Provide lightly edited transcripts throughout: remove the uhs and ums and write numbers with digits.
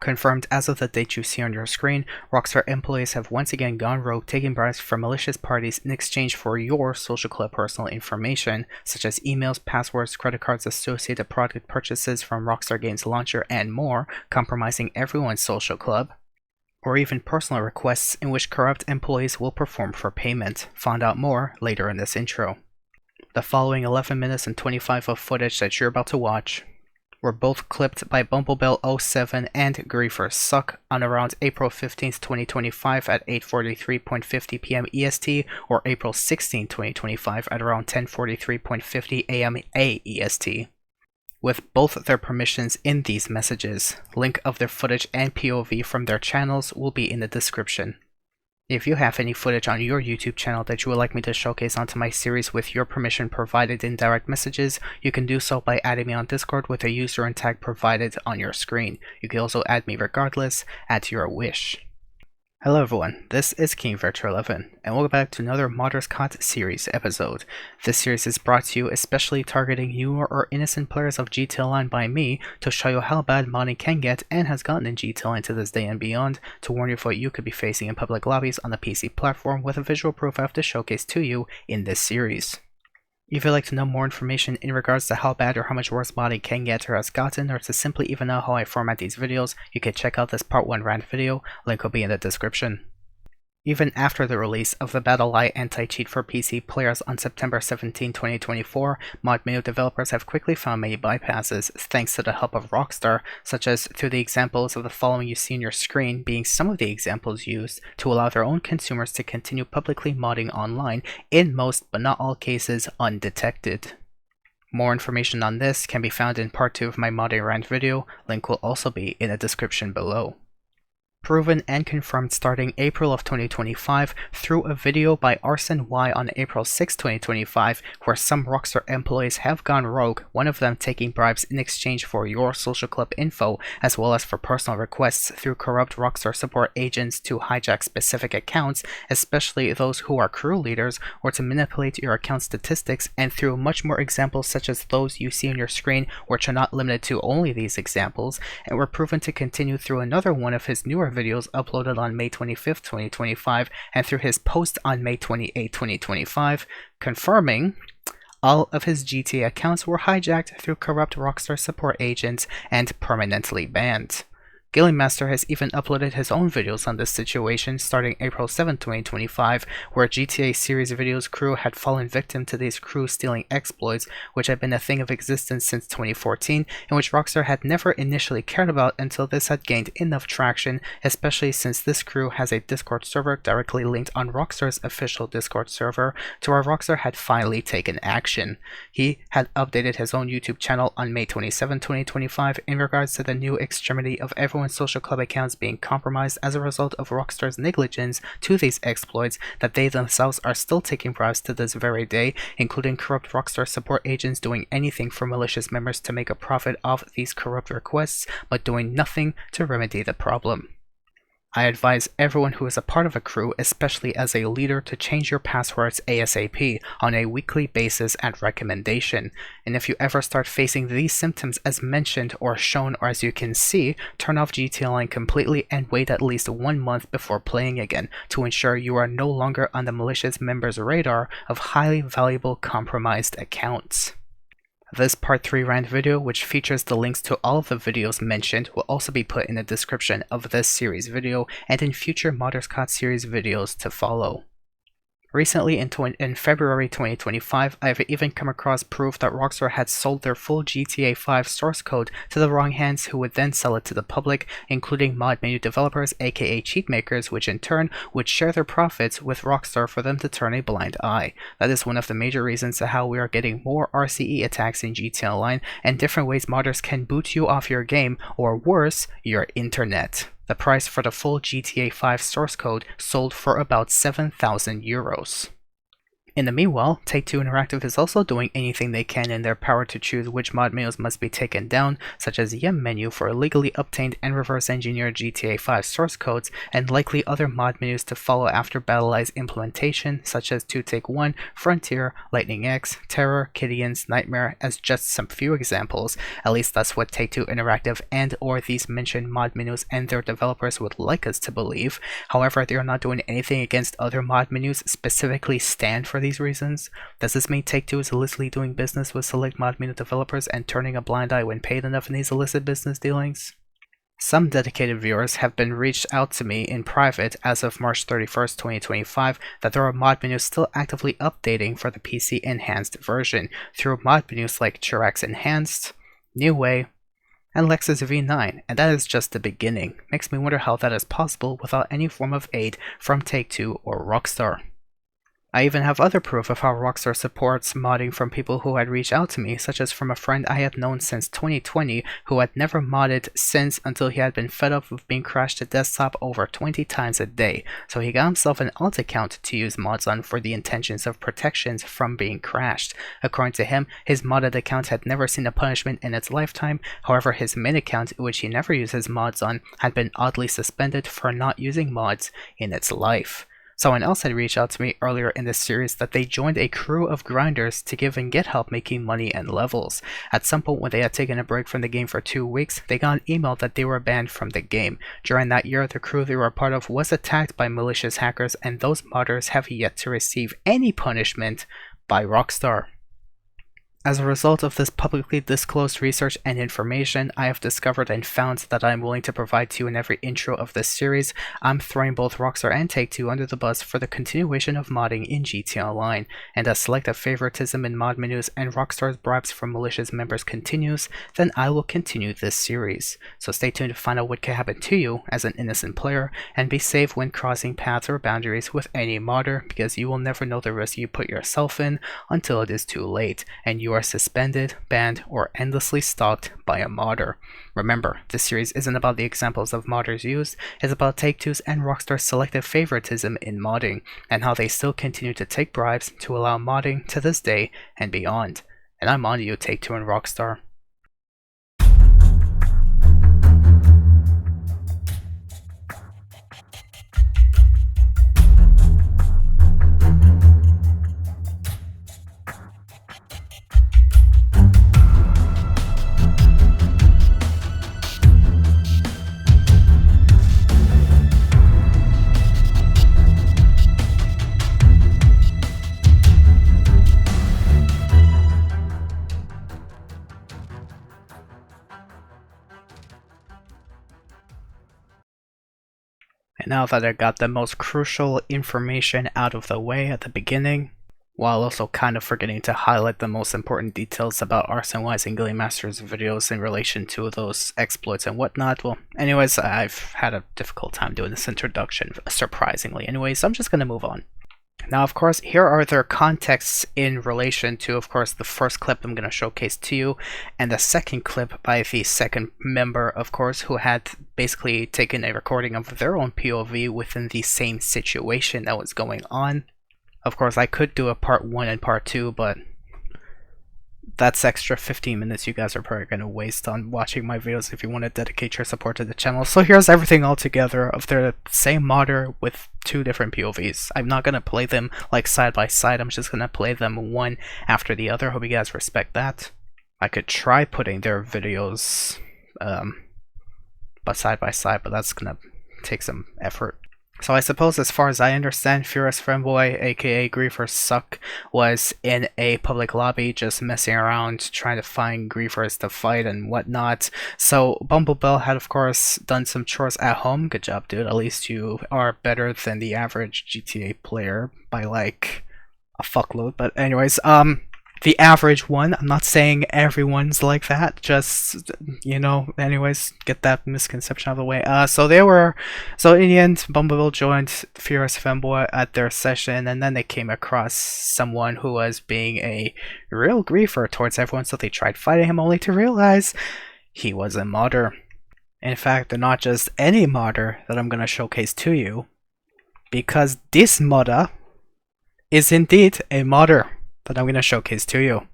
Confirmed as of the date you see on your screen, Rockstar employees have once again gone rogue, taking bribes from malicious parties in exchange for your social club personal information, such as emails, passwords, credit cards, associated product purchases from Rockstar Games launcher, and more, compromising everyone's social club, or even personal requests in which corrupt employees will perform for payment. Find out more later in this intro. The following 11 minutes and 25 of footage that you're about to watch were both clipped by Bumblebell07 and GriefersSuck on around April 15th, 2025 at 8:43.50 p.m. EST or April 16th, 2025 at around 10:43.50 a.m. AEST, with both their permissions in these messages. Link of their footage and POV from their channels will be in the description. If you have any footage on your YouTube channel that you would like me to showcase onto my series with your permission provided in direct messages, you can do so by adding me on Discord with a user and tag provided on your screen. You can also add me regardless, at your wish. Hello everyone, this is KingVector11, and welcome back to another Modders Caught series episode. This series is brought to you especially targeting newer or innocent players of GTA Online by me to show you how bad modding can get and has gotten in GTA Online to this day and beyond, to warn you of what you could be facing in public lobbies on the PC platform with a visual proof I have to showcase to you in this series. If you'd like to know more information in regards to how bad or how much worse modding can get or has gotten, or to simply even know how I format these videos, you can check out this part 1 rant video, link will be in the description. Even after the release of the BattlEye anti-cheat for PC players on September 17, 2024, mod menu developers have quickly found many bypasses thanks to the help of Rockstar, such as through the examples of the following you see on your screen being some of the examples used to allow their own consumers to continue publicly modding online, in most but not all cases undetected. More information on this can be found in part 2 of my modding rant video, link will also be in the description below. Proven and confirmed starting April of 2025 through a video by Arson Y on April 6, 2025, where some Rockstar employees have gone rogue, one of them taking bribes in exchange for your social club info, as well as for personal requests through corrupt Rockstar support agents to hijack specific accounts, especially those who are crew leaders, or to manipulate your account statistics, and through much more examples such as those you see on your screen, which are not limited to only these examples, and were proven to continue through another one of his newer videos uploaded on May 25th, 2025, and through his post on May 28, 2025, confirming all of his GTA accounts were hijacked through corrupt Rockstar support agents and permanently banned. Master has even uploaded his own videos on this situation starting April 7, 2025, where GTA series videos crew had fallen victim to these crew stealing exploits, which had been a thing of existence since 2014, and which Rockstar had never initially cared about until this had gained enough traction, especially since this crew has a Discord server directly linked on Rockstar's official Discord server, to where Rockstar had finally taken action. He had updated his own YouTube channel on May 27, 2025 in regards to the new extremity of everyone's social club accounts being compromised as a result of Rockstar's negligence to these exploits, that they themselves are still taking bribes to this very day, including corrupt Rockstar support agents doing anything for malicious members to make a profit off these corrupt requests, but doing nothing to remedy the problem. I advise everyone who is a part of a crew, especially as a leader, to change your passwords ASAP on a weekly basis at recommendation. And if you ever start facing these symptoms as mentioned or shown or as you can see, turn off GTA Online completely and wait at least 1 month before playing again to ensure you are no longer on the malicious members' radar of highly valuable compromised accounts. This part 3 rant video, which features the links to all of the videos mentioned, will also be put in the description of this series video and in future Modders Caught series videos to follow. Recently, in February 2025, I have even come across proof that Rockstar had sold their full GTA 5 source code to the wrong hands, who would then sell it to the public, including mod menu developers aka cheat makers, which in turn would share their profits with Rockstar for them to turn a blind eye. That is one of the major reasons to how we are getting more RCE attacks in GTA Online and different ways modders can boot you off your game, or worse, your internet. The price for the full GTA 5 source code sold for about €7,000. In the meanwhile, Take-Two Interactive is also doing anything they can in their power to choose which mod menus must be taken down, such as the Yum menu for illegally obtained and reverse-engineered GTA 5 source codes, and likely other mod menus to follow after BattlEye's implementation, such as 2-Take-1, Frontier, Lightning X, Terror, Gideon's Nightmare, as just some few examples. At least that's what Take-Two Interactive and or these mentioned mod menus and their developers would like us to believe. However, they are not doing anything against other mod menus specifically stand for these reasons. Does this mean Take-Two is illicitly doing business with select mod menu developers and turning a blind eye when paid enough in these illicit business dealings? Some dedicated viewers have been reached out to me in private as of March 31st, 2025 that there are mod menus still actively updating for the PC Enhanced version through mod menus like Chirax Enhanced, New Way, and Lexus V9, and that is just the beginning. Makes me wonder how that is possible without any form of aid from Take-Two or Rockstar. I even have other proof of how Rockstar supports modding from people who had reached out to me, such as from a friend I had known since 2020 who had never modded since until he had been fed up with being crashed to desktop over 20 times a day, so he got himself an alt account to use mods on for the intentions of protections from being crashed. According to him, his modded account had never seen a punishment in its lifetime. However, his main account, which he never uses mods on, had been oddly suspended for not using mods in its life. Someone else had reached out to me earlier in this series that they joined a crew of grinders to give and get help making money and levels. At some point when they had taken a break from the game for 2 weeks, they got an email that they were banned from the game. During that year, the crew they were a part of was attacked by malicious hackers, and those modders have yet to receive any punishment by Rockstar. As a result of this publicly disclosed research and information I have discovered and found that I am willing to provide to you in every intro of this series, I'm throwing both Rockstar and Take-Two under the bus for the continuation of modding in GTA Online, and as selective favoritism in mod menus and Rockstar's bribes from malicious members continues, then I will continue this series. So stay tuned to find out what can happen to you as an innocent player, and be safe when crossing paths or boundaries with any modder, because you will never know the risk you put yourself in until it is too late, and you are suspended, banned, or endlessly stalked by a modder. Remember, this series isn't about the examples of modders used, it's about Take-Two's and Rockstar's selective favoritism in modding, and how they still continue to take bribes to allow modding to this day and beyond. And I'm on you, Take-Two and Rockstar. And now that I got the most crucial information out of the way at the beginning, while also kind of forgetting to highlight the most important details about Arson Wise and Gilly Master's videos in relation to those exploits and whatnot. Well, anyways, I've had a difficult time doing this introduction, surprisingly. Anyways, I'm just going to move on. Now, of course, here are their contexts in relation to, of course, the first clip I'm going to showcase to you, and the second clip by the second member, of course, who had basically taken a recording of their own POV within the same situation that was going on. Of course, I could do a part 1 and part 2, but that's extra 15 minutes you guys are probably going to waste on watching my videos if you want to dedicate your support to the channel. So here's everything all together of the same modder with 2 different POVs. I'm not going to play them like side by side, I'm just going to play them one after the other. Hope you guys respect that. I could try putting their videos side by side, but that's going to take some effort. So I suppose, as far as I understand, Furious Femboy, aka GriefersSuck, was in a public lobby just messing around trying to find griefers to fight and whatnot. So Bumblebell had, of course, done some chores at home. Good job, dude. At least you are better than the average GTA player by like a fuckload. But anyways, the average one. I'm not saying everyone's like that, just, you know, anyways, get that misconception out of the way. So in the end, Bumblebee joined Furious Femboy at their session, and then they came across someone who was being a real griefer towards everyone, so they tried fighting him, only to realize he was a modder. In fact, not just any modder that I'm gonna showcase to you, because this modder is indeed a modder that I'm going to showcase to you.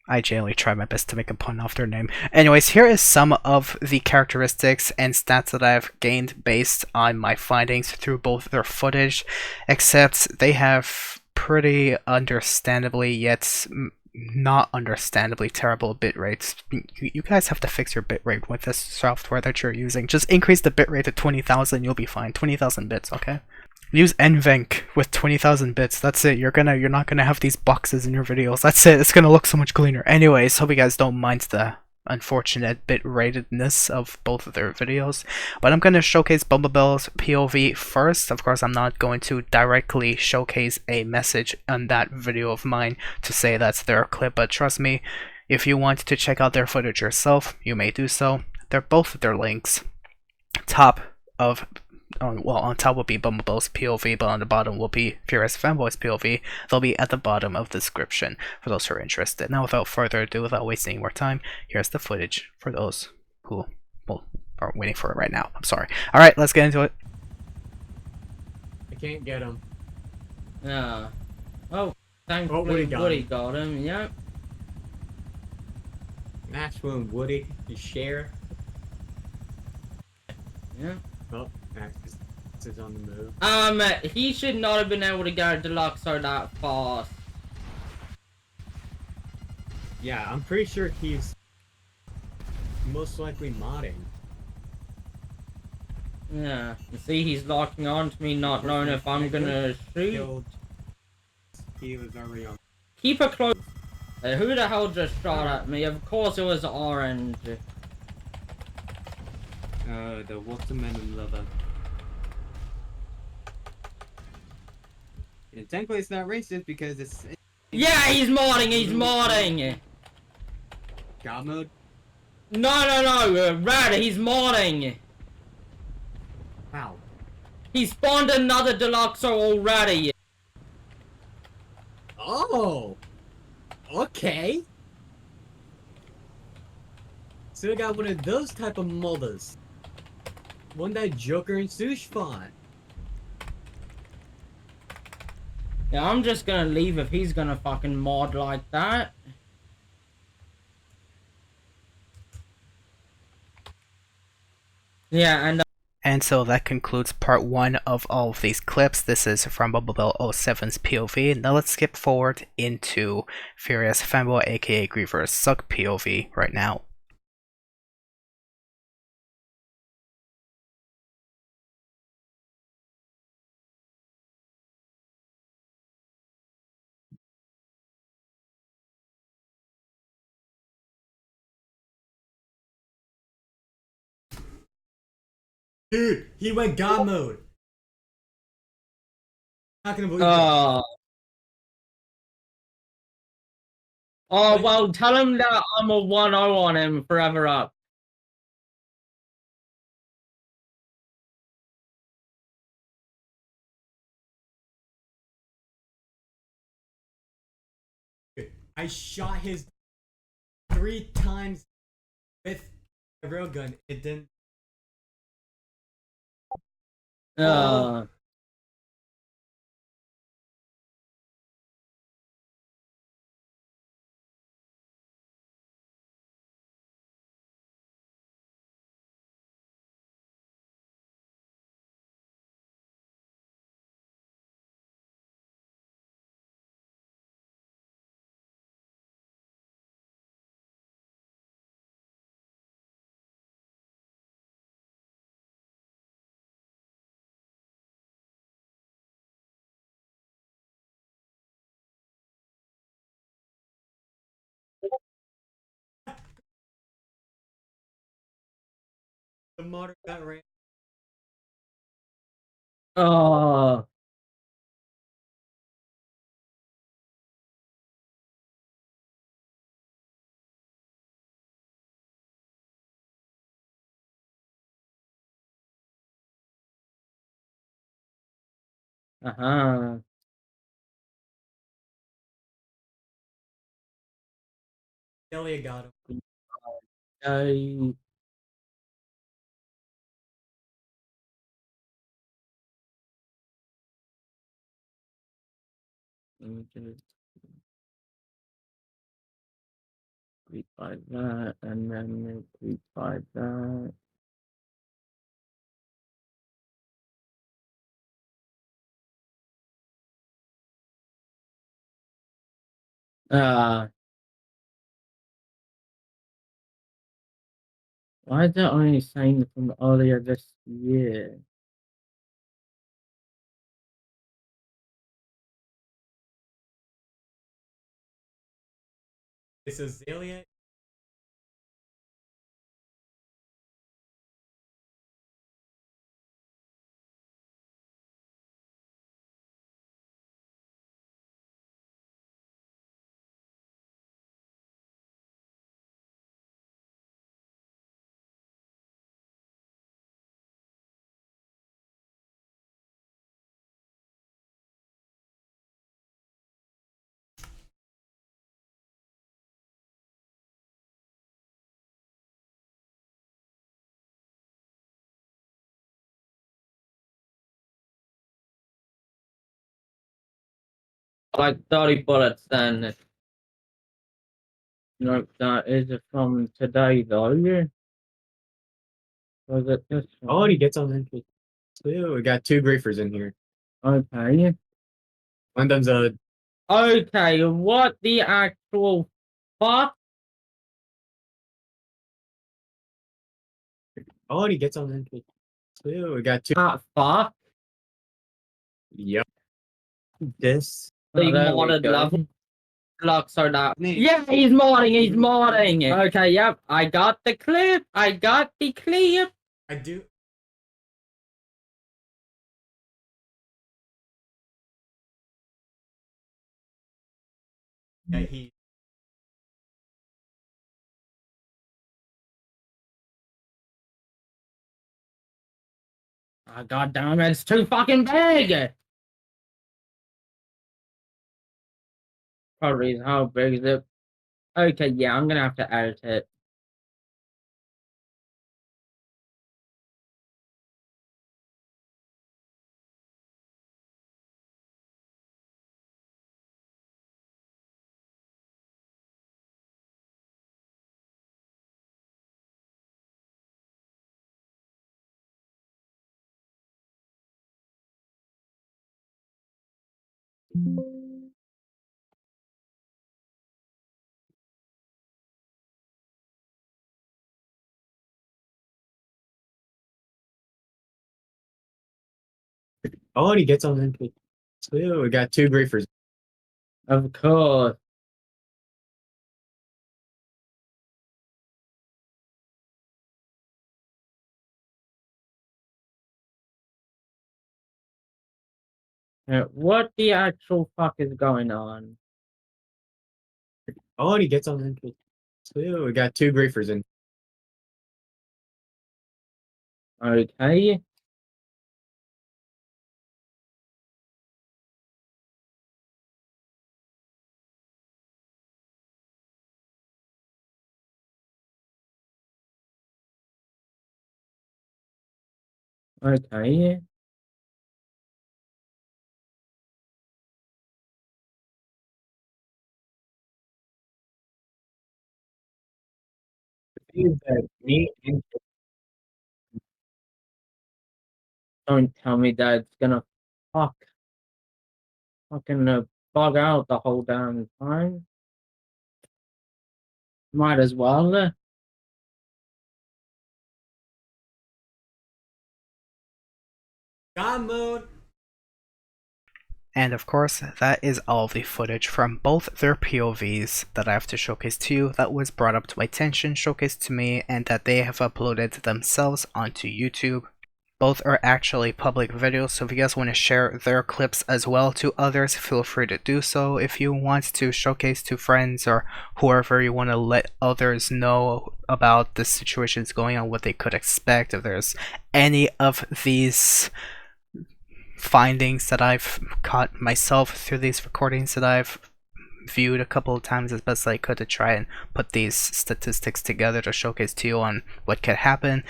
I genuinely try my best to make a pun off their name. Anyways, here is some of the characteristics and stats that I've gained based on my findings through both their footage, except they have pretty understandably yet not understandably terrible bit rates. You guys have to fix your bit rate with this software that you're using. Just increase the bit rate to 20,000, you'll be fine. 20,000 bits, okay? Use NVENC with 20,000 bits. That's it. You're not gonna have these boxes in your videos. That's it. It's gonna look so much cleaner. Anyways, hope you guys don't mind the unfortunate bit ratedness of both of their videos. But I'm gonna showcase Bumblebee's POV first. Of course, I'm not going to directly showcase a message on that video of mine to say that's their clip, but trust me, if you want to check out their footage yourself, you may do so. They're both their links. Top of on top will be Bumblebee's POV, but on the bottom will be Furious Fanboy's POV. They'll be at the bottom of the description for those who are interested. Now, without further ado, without wasting any more time, here's the footage for those who are waiting for it right now. I'm sorry. All right, let's get into it. I can't get him. Yeah. Oh, thankfully Woody got him. Yep. That's when Woody, you share. Yeah. Oh, Max is on the move. He should not have been able to go deluxe or that fast. Yeah, I'm pretty sure he's most likely modding. Yeah. You see, he's locking on to me, not knowing if I'm gonna shoot. He was already on. Keep it close. Who the hell just shot at me? Of course it was Orange. The watermelon lover. And technically it's not racist because it's... Yeah, he's modding, he's modding! God mode? No, Red, he's modding! How? He spawned another Deluxo already! Oh! Okay! So I got one of those type of modders. One that Joker and Sush fought. Yeah, I'm just gonna leave if he's gonna fucking mod like that. Yeah, and so that concludes part 1 of all of these clips. This is from Bumblebee07's POV. Now let's skip forward into Furious Fanboy aka GriefersSuck POV right now. Dude, he went God mode. Not gonna believe that. Oh, well, tell him that I'm a 1-0 on him forever up. I shot his 3 times with a railgun. It didn't. The modern got ran. Elliot got him. Images. Group by that, and then group by that. Why is it only saying from earlier this year? This is Azalea. Like 30 bullets then. Nope, that is from today though. Was it this one? Oh, he gets on entry too. We got two griefers in here. Okay. One of them's a Okay, what the actual fuck? oh, he gets on entry too. We got two. Fuck? Yep. This. The modded level. Locks are not. Yeah, he's modding. Okay, yep. I got the clip. I do. Yeah, he. Oh, God damn it, it's too fucking big! Probably how big is it? Okay, yeah, I'm gonna have to edit it. Oh, he gets on entry too. We got two griefers. Of course. What the actual fuck is going on? Oh, he gets on entry too. We got two griefers in. Okay. Okay. Me and Don't tell me that it's gonna fucking bug out the whole damn time. Might as well. God mode. And of course, that is all of the footage from both their POVs that I have to showcase to you, that was brought up to my attention, showcased to me, and that they have uploaded themselves onto YouTube. Both are actually public videos, so if you guys want to share their clips as well to others, feel free to do so. If you want to showcase to friends or whoever you want to let others know about the situations going on, what they could expect, if there's any of these findings that I've caught myself through these recordings that I've viewed a couple of times as best I could to try and put these statistics together to showcase to you on what could happen,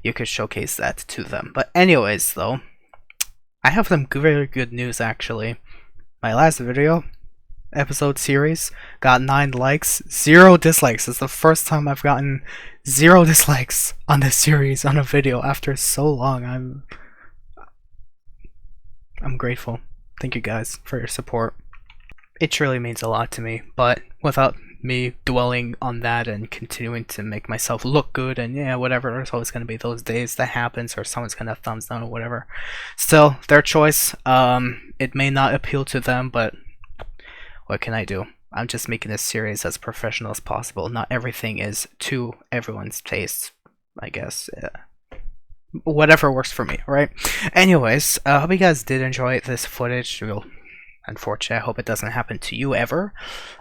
you could showcase that to them. But anyways though, I have some very good news actually. My last video, episode series. Got 9 likes, 0 dislikes. It's the first time I've gotten 0 dislikes on this series on a video after so long. I'm grateful. Thank you guys for your support. It truly means a lot to me, but without me dwelling on that and continuing to make myself look good and yeah, whatever, there's always going to be those days that happens or someone's going to thumbs down or whatever. Still, their choice. It may not appeal to them, but what can I do? I'm just making this series as professional as possible. Not everything is to everyone's taste, I guess. Whatever works for me, right? Anyways, I hope you guys did enjoy this footage. Unfortunately, I hope it doesn't happen to you ever.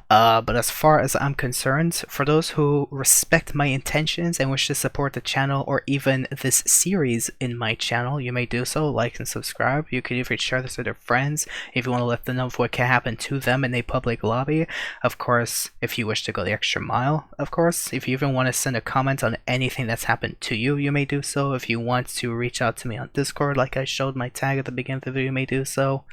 But as far as I'm concerned, for those who respect my intentions and wish to support the channel or even this series in my channel, you may do so. Like and subscribe. You can even share this with your friends if you want to let them know what can happen to them in a public lobby. Of course, if you wish to go the extra mile, of course. If you even want to send a comment on anything that's happened to you, you may do so. If you want to reach out to me on Discord, like I showed my tag at the beginning of the video, you may do so.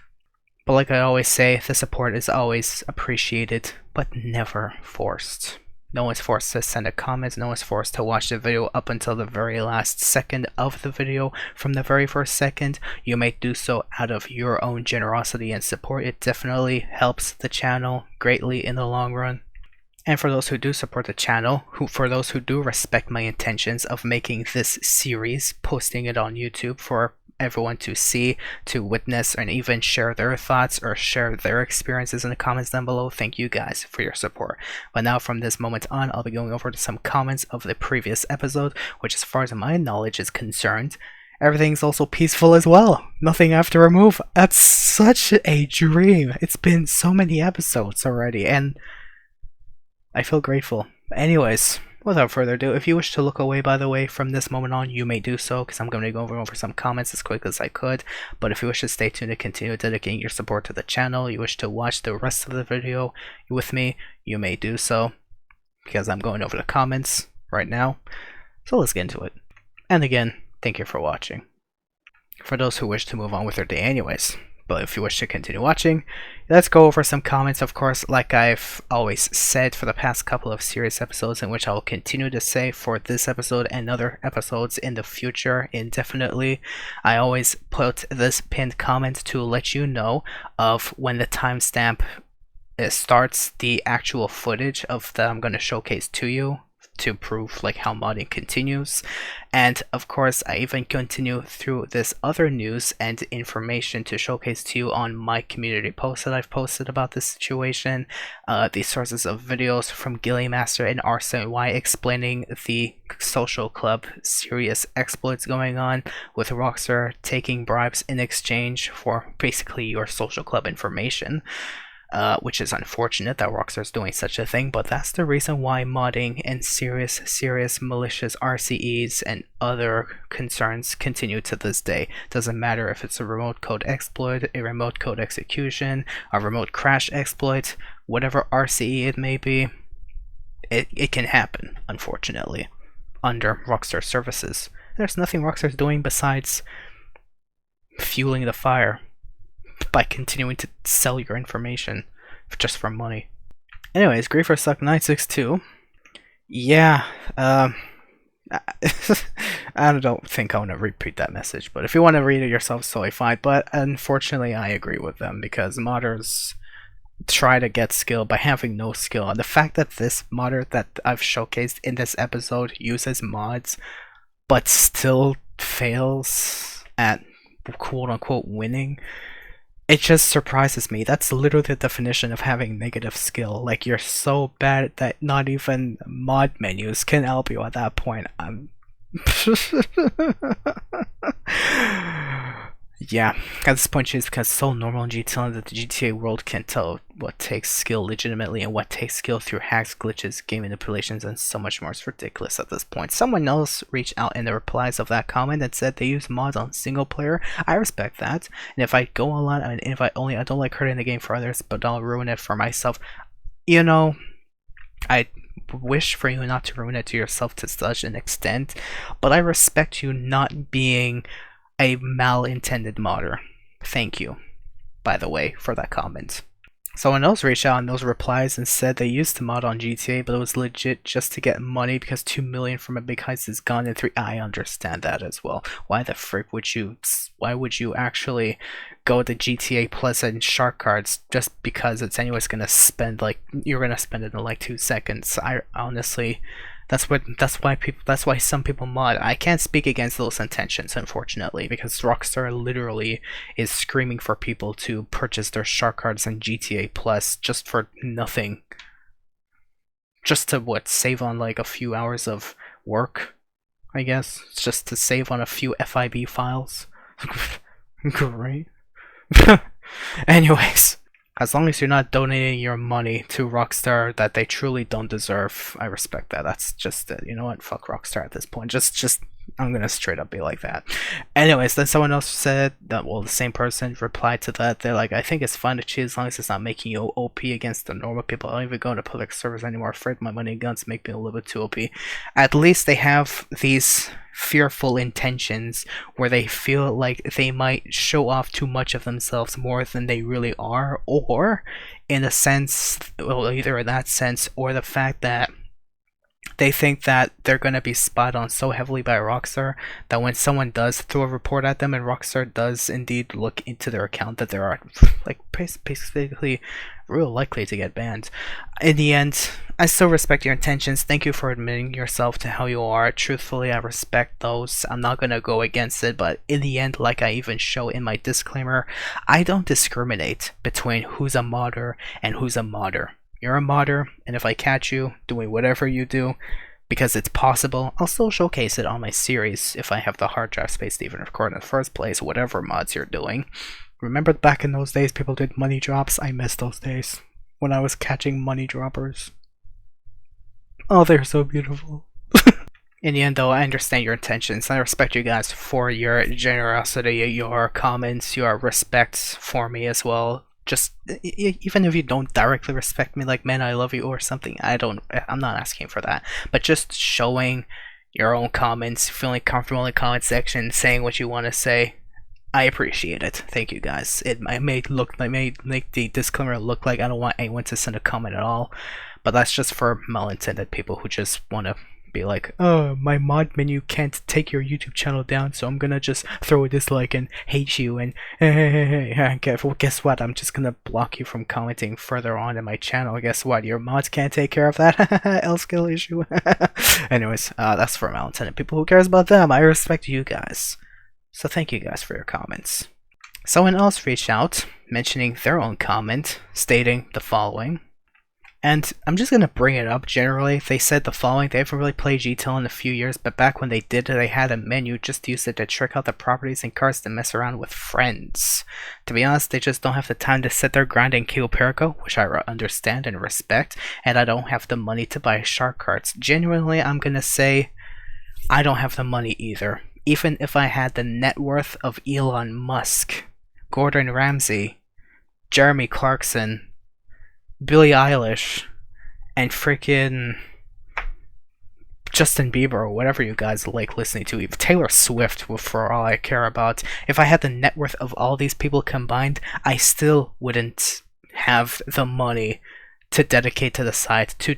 But like I always say, the support is always appreciated, but never forced. No one's forced to send a comment, no one's forced to watch the video up until the very last second of the video. From the very first second, you may do so out of your own generosity and support. It definitely helps the channel greatly in the long run. And for those who do support the channel, for those who do respect my intentions of making this series, posting it on YouTube for everyone to see, to witness, and even share their thoughts or share their experiences in the comments down below, thank you guys for your support. But now from this moment on, I'll be going over to some comments of the previous episode, which as far as my knowledge is concerned, everything's also peaceful as well. Nothing I have to remove. That's such a dream. It's been so many episodes already, and I feel grateful. Anyways, without further ado, if you wish to look away, by the way, from this moment on, you may do so, because I'm going to go over some comments as quick as I could. But if you wish to stay tuned and continue dedicating your support to the channel, you wish to watch the rest of the video with me, you may do so, because I'm going over the comments right now. So let's get into it. And again, thank you for watching. For those who wish to move on with their day anyways. But if you wish to continue watching, let's go over some comments, of course, like I've always said for the past couple of series episodes, in which I will continue to say for this episode and other episodes in the future indefinitely. I always put this pinned comment to let you know of when the timestamp starts the actual footage of that I'm going to showcase to you, to prove like how modding continues. And of course, I even continue through this other news and information to showcase to you on my community posts that I've posted about this situation, the sources of videos from Gillymaster and RCY explaining the social club serious exploits going on, with Rockstar taking bribes in exchange for basically your social club information. Which is unfortunate that Rockstar's doing such a thing, but that's the reason why modding and serious malicious RCEs and other concerns continue to this day. Doesn't matter if it's a remote code exploit, a remote code execution, a remote crash exploit, whatever RCE it may be, it can happen, unfortunately, under Rockstar services. There's nothing Rockstar's doing besides fueling the fire by continuing to sell your information just for money. Anyways, GriefersSuck 962. Yeah, I don't think I want to repeat that message, but if you want to read it yourself, it's totally fine. But unfortunately, I agree with them, because modders try to get skill by having no skill. And the fact that this modder that I've showcased in this episode uses mods, but still fails at quote-unquote winning, it just surprises me. That's literally the definition of having negative skill. Like, you're so bad that not even mod menus can help you at that point. Yeah, at this point it's because it's so normal in GTA that the GTA world can tell what takes skill legitimately and what takes skill through hacks, glitches, game manipulations, and so much more. It's ridiculous at this point. Someone else reached out in the replies of that comment and said they use mods on single player. I respect that, and if I go a lot, and if I don't like hurting the game for others, but I'll ruin it for myself, you know, I wish for you not to ruin it to yourself to such an extent, but I respect you not being a malintended modder. Thank you, by the way, for that comment. Someone else reached out in those replies and said they used to mod on GTA, but it was legit just to get money because 2 million from a big heist is gone in 3. I understand that as well. Why the frick would you? Why would you actually go to GTA Plus and shark cards just because it's anyways gonna spend like you're gonna spend it in like 2 seconds? I honestly. That's why some people mod. I can't speak against those intentions, unfortunately, because Rockstar literally is screaming for people to purchase their shark cards in GTA Plus just for nothing. Just to what, save on like a few hours of work, I guess. It's just to save on a few FIB files. Great. Anyways. As long as you're not donating your money to Rockstar that they truly don't deserve, I respect that. That's just it. You know what? Fuck Rockstar at this point. Just I'm gonna straight up be like that. Anyways, then someone else said that, well, the same person replied to that. They're like, I think it's fine to cheat as long as it's not making you OP against the normal people. I don't even go into public servers anymore. Afraid my money and guns make me a little bit too OP. At least they have these fearful intentions where they feel like they might show off too much of themselves more than they really are, or in a sense, well, either in that sense or the fact that they think that they're going to be spied on so heavily by Rockstar that when someone does throw a report at them and Rockstar does indeed look into their account, that they are like basically real likely to get banned. In the end, I still respect your intentions. Thank you for admitting yourself to how you are. Truthfully, I respect those. I'm not going to go against it, but in the end, like I even show in my disclaimer, I don't discriminate between who's a modder and who's a modder. You're a modder, and if I catch you doing whatever you do, because it's possible, I'll still showcase it on my series if I have the hard drive space to even record in the first place, whatever mods you're doing. Remember back in those days people did money drops? I miss those days when I was catching money droppers. Oh, they're so beautiful. In the end, though, I understand your intentions. I respect you guys for your generosity, your comments, your respect for me as well. Just even if you don't directly respect me, like, man, I love you or something, I'm not asking for that, but just showing your own comments, feeling comfortable in the comment section, saying what you want to say, I appreciate it. Thank you guys. It may make the disclaimer look like I don't want anyone to send a comment at all, but that's just for malintended people who just want to be like, oh, my mod menu can't take your YouTube channel down, so I'm gonna just throw a dislike and hate you, and hey, guess what, I'm just gonna block you from commenting further on in my channel. Guess what, your mods can't take care of that. L-skill issue. Anyways, that's for malintended people. Who cares about them? I respect you guys, so thank you guys for your comments. Someone else reached out mentioning their own comment stating the following. And I'm just going to bring it up generally. They said the following: they haven't really played GTL in a few years, but back when they did, they had a menu, just used it to check out the properties and cards to mess around with friends. To be honest, they just don't have the time to sit there, grind and kill Perico, which I understand and respect, and I don't have the money to buy shark cards. Genuinely, I'm going to say I don't have the money either. Even if I had the net worth of Elon Musk, Gordon Ramsay, Jeremy Clarkson, Billie Eilish, and freaking Justin Bieber, or whatever you guys like listening to, even Taylor Swift, for all I care about. If I had the net worth of all these people combined, I still wouldn't have the money to dedicate to the site, to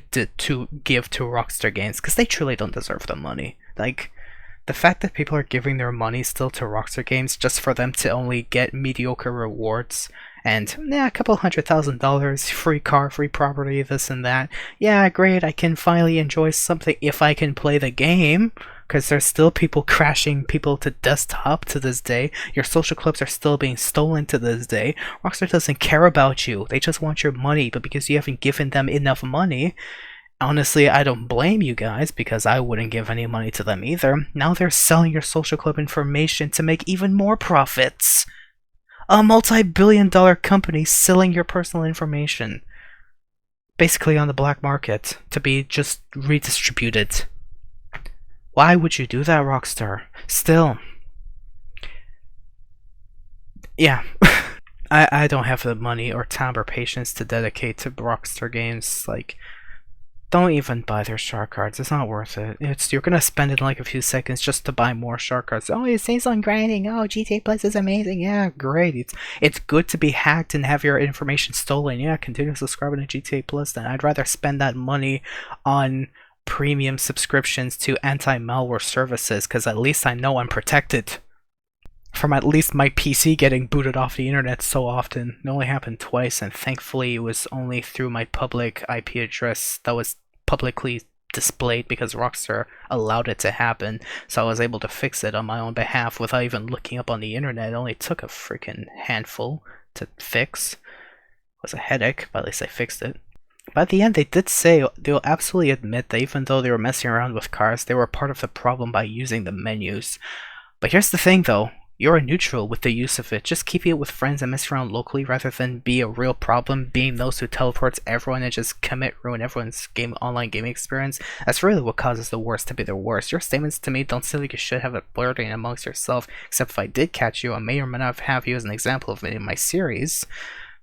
give to Rockstar Games, because they truly don't deserve the money. Like, the fact that people are giving their money still to Rockstar Games just for them to only get mediocre rewards and a couple $100,000, free car, free property, this and that. Yeah, great, I can finally enjoy something if I can play the game, because there's still people crashing people to desktop to this day. Your social clips are still being stolen to this day. Rockstar doesn't care about you. They just want your money, but because you haven't given them enough money, honestly, I don't blame you guys, because I wouldn't give any money to them either. Now they're selling your social club information to make even more profits. A multi-billion-dollar company selling your personal information, basically on the black market, to be just redistributed. Why would you do that, Rockstar? Still, yeah. I don't have the money or time or patience to dedicate to Rockstar Games. Like, Don't even buy their shark cards. It's not worth it. You're gonna spend it in like a few seconds just to buy more shark cards. Oh, it saves on grinding. Oh, GTA Plus is amazing. Yeah, great. It's good to be hacked and have your information stolen. Yeah, continue subscribing to GTA Plus. Then I'd rather spend that money on premium subscriptions to anti-malware services, because at least I know I'm protected from at least my PC getting booted off the internet so often. It only happened twice, and thankfully it was only through my public IP address that was publicly displayed because Rockstar allowed it to happen, so I was able to fix it on my own behalf without even looking up on the internet. It only took a freaking handful to fix. It was a headache, but at least I fixed it. But at the end, they did say they'll absolutely admit that even though they were messing around with cars, they were part of the problem by using the menus. But here's the thing though, you're a neutral with the use of it. Just keep it with friends and mess around locally rather than be a real problem, being those who teleports everyone and just ruin everyone's online gaming experience. That's really what causes the worst to be the worst. Your statements to me don't seem like you should have it blurting amongst yourself, except if I did catch you, I may or may not have you as an example of it in my series.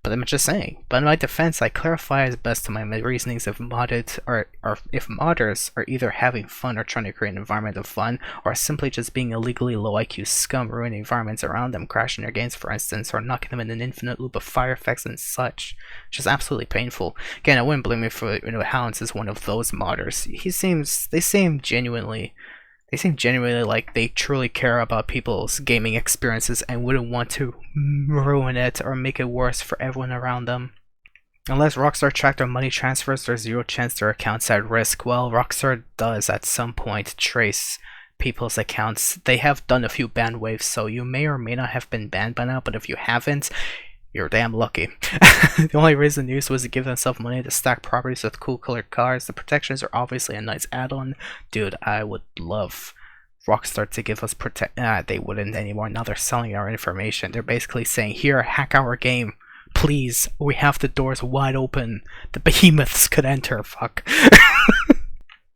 But I'm just saying. But in my defense, I clarify as best to my reasonings if modders are either having fun or trying to create an environment of fun, or simply just being illegally low IQ scum, ruining environments around them, crashing their games for instance, or knocking them in an infinite loop of fire effects and such. Which is absolutely painful. Again, I wouldn't blame you for Hounds is one of those modders. They seem genuinely like they truly care about people's gaming experiences and wouldn't want to ruin it or make it worse for everyone around them. Unless Rockstar tracked their money transfers, there's zero chance their account's at risk. Well, Rockstar does at some point trace people's accounts. They have done a few ban waves, so you may or may not have been banned by now, but if you haven't, you're damn lucky. The only reason they used was to give themselves money to stack properties with cool colored cars. The protections are obviously a nice add-on. Dude, I would love Rockstar to give us they wouldn't anymore. Now they're selling our information. They're basically saying, here, hack our game. Please, we have the doors wide open. The behemoths could enter, fuck.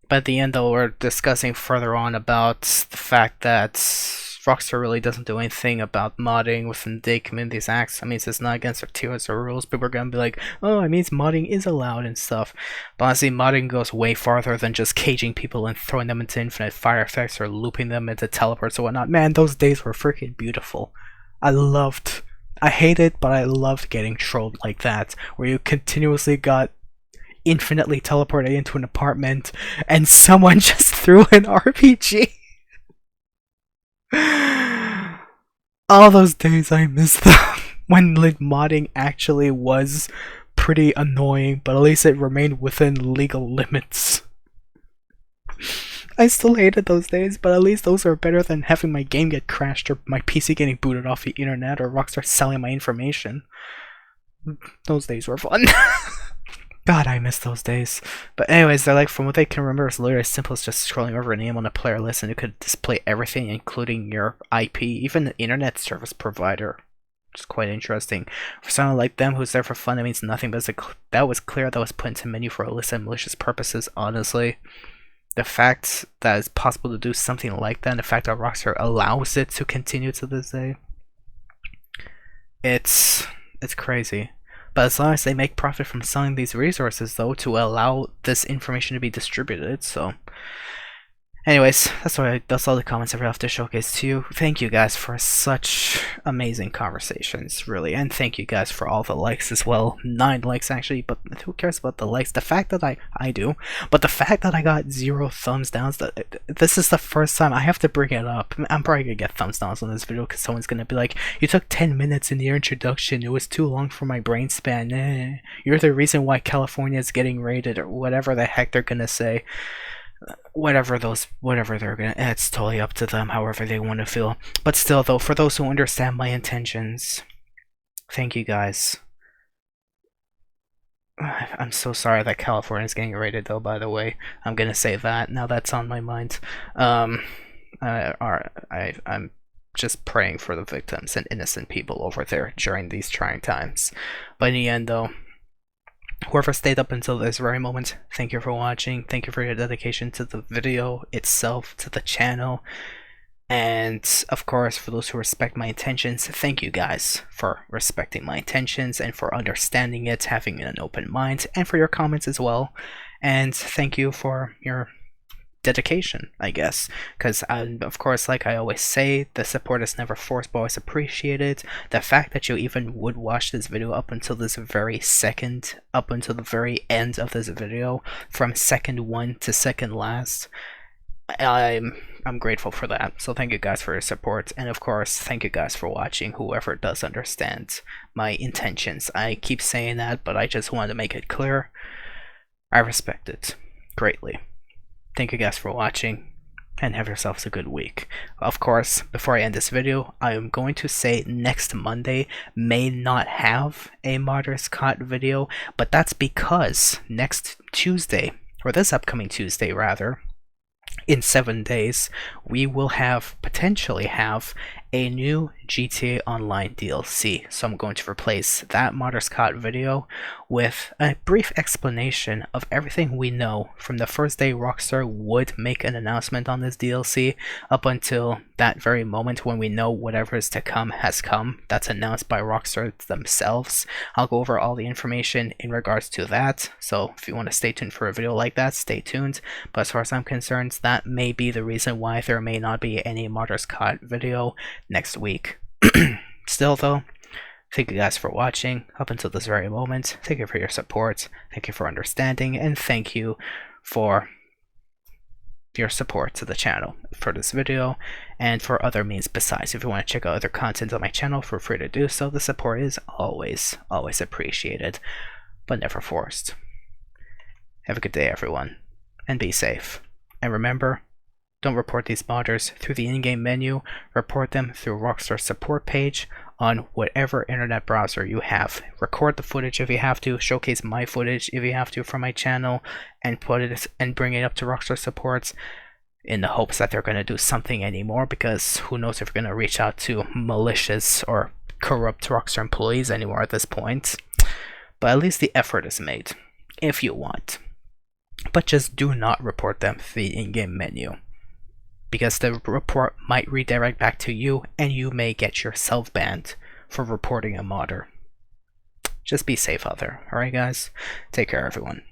But at the end though, we're discussing further on about the fact that Rockstar really doesn't do anything about modding within the Communities Act. I mean, it's not against their tiers or rules. People are gonna be like, oh, it means modding is allowed and stuff. But honestly, modding goes way farther than just caging people and throwing them into infinite fire effects or looping them into teleports or whatnot. Man, those days were freaking beautiful. I hate it, but I loved getting trolled like that, where you continuously got infinitely teleported into an apartment and someone just threw an RPG. All those days I miss them. When modding actually was pretty annoying, but at least it remained within legal limits. I still hated those days, but at least those are better than having my game get crashed or my PC getting booted off the internet or Rockstar selling my information. Those days were fun. God, I miss those days. But anyways, they're like, from what they can remember, it's literally as simple as just scrolling over a name on a player list and it could display everything, including your IP, even the internet service provider. Which is quite interesting. For someone like them who's there for fun, it means nothing, but that was clear that was put into menu for illicit and malicious purposes, honestly. The fact that it's possible to do something like that, and the fact that Rockstar allows it to continue to this day, it's crazy. But as long as they make profit from selling these resources, though, to allow this information to be distributed, so... Anyways, that's all the comments I have to showcase to you. Thank you guys for such amazing conversations, really. And thank you guys for all the likes as well. 9 likes, actually, but who cares about the likes? The fact that I do, but the fact that I got 0 thumbs downs, this is the first time I have to bring it up. I'm probably gonna get thumbs downs on this video because someone's gonna be like, you took 10 minutes in your introduction, it was too long for my brain span. You're the reason why California is getting raided, or whatever the heck they're gonna say. Whatever they're gonna, it's totally up to them, however they want to feel. But still though, for those who understand my intentions, thank you guys. I'm so sorry that California is getting raided though, by the way. I'm gonna say that, now that's on my mind. I'm just praying for the victims and innocent people over there during these trying times. But in the end though, whoever stayed up until this very moment, thank you for watching. Thank you for your dedication to the video itself, to the channel. And of course, for those who respect my intentions, thank you guys for respecting my intentions and for understanding it, having an open mind, and for your comments as well. And thank you for your dedication, I guess, because of course, like I always say, the support is never forced but always appreciated. The fact that you even would watch this video up until this very second, up until the very end of this video, from second one to second last, I'm grateful for that. So thank you guys for your support, and of course thank you guys for watching, whoever does understand my intentions. I keep saying that, but I just wanted to make it clear. I respect it greatly. Thank you guys for watching, and have yourselves a good week. Of course, before I end this video, I am going to say next Monday may not have a Martyrs Caught video, but that's because next Tuesday, or this upcoming Tuesday rather, in 7 days, we will potentially have a new GTA Online DLC. So I'm going to replace that Martyrs Caught video with a brief explanation of everything we know from the first day Rockstar would make an announcement on this DLC up until that very moment when we know whatever is to come has come. That's announced by Rockstar themselves. I'll go over all the information in regards to that, so if you want to stay tuned for a video like that, stay tuned. But as far as I'm concerned, that may be the reason why there may not be any Martyrs Caught video next week. Still though, thank you guys for watching up until this very moment. Thank you for your support, thank you for understanding, and thank you for your support to the channel for this video and for other means besides. If you want to check out other content on my channel, feel free to do so. The support is always appreciated, but never forced. Have a good day everyone, and be safe. And remember, don't report these modders through the in-game menu, report them through Rockstar's support page on whatever internet browser you have. Record the footage if you have to, showcase my footage if you have to from my channel, and bring it up to Rockstar supports in the hopes that they're going to do something anymore, because who knows if you're going to reach out to malicious or corrupt Rockstar employees anymore at this point. But at least the effort is made, if you want. But just do not report them through the in-game menu, because the report might redirect back to you and you may get yourself banned for reporting a modder. Just be safe out there, alright guys? Take care everyone.